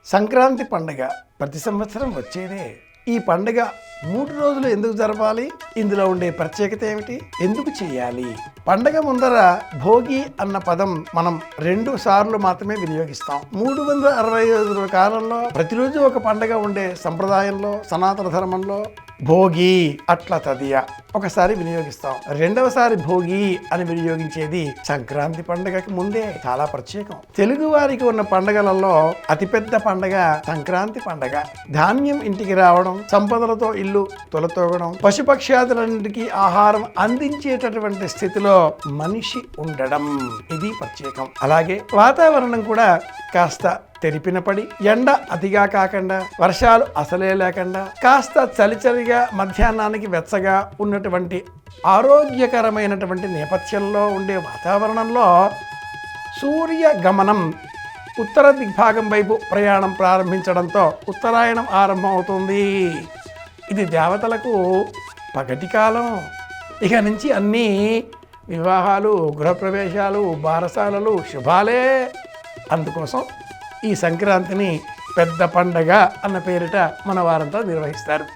సంక్రాంతి పండుగ ప్రతి సంవత్సరం వచ్చేదే. ఈ పండుగ 3 రోజులు ఎందుకు జరపాలి? ఇందులో ఉండే ప్రత్యేకత ఏమిటి? ఎందుకు చేయాలి? పండగ ముందర భోగి అన్న పదం మనం 2 సార్లు మాత్రమే వినియోగిస్తాం. 365 రోజుల కాలంలో ప్రతిరోజు ఒక పండగ ఉండే సంప్రదాయంలో, సనాతన ధర్మంలో భోగి అట్లా తదియ ఒకసారి వినియోగిస్తాం. రెండవసారి భోగి అని వినియోగించేది సంక్రాంతి పండుగకి ముందే. చాలా ప్రత్యేకం. తెలుగు వారికి ఉన్న పండుగలలో అతిపెద్ద పండుగ సంక్రాంతి పండుగ. ధాన్యం ఇంటికి రావడం, సంపదలతో ఇల్లు తొలతోగడం, పశుపక్ష్యాదులన్నిటికీ ఆహారం అందించేటటువంటి స్థితిలో మనిషి ఉండడం, ఇది ప్రత్యేకం. అలాగే వాతావరణం కూడా కాస్త తెరిపిన పడి, ఎండ అతిగా కాకుండా, వర్షాలు అసలే లేకుండా, కాస్త చలిచలిగా మధ్యాహ్నానికి వెచ్చగా ఉన్నటువంటి ఆరోగ్యకరమైనటువంటి నేపథ్యంలో ఉండే వాతావరణంలో సూర్య గమనం ఉత్తర దిగ్భాగం వైపు ప్రయాణం ప్రారంభించడంతో ఉత్తరాయణం ఆరంభమవుతుంది. ఇది దేవతలకు పగటి కాలం. ఇక నుంచి అన్నీ వివాహాలు, గృహప్రవేశాలు, బారసాలలు, శుభాలే. అందుకోసం ఈ సంక్రాంతిని పెద్ద పండగ అన్న పేరిట మన వారంతా నిర్వహిస్తారు.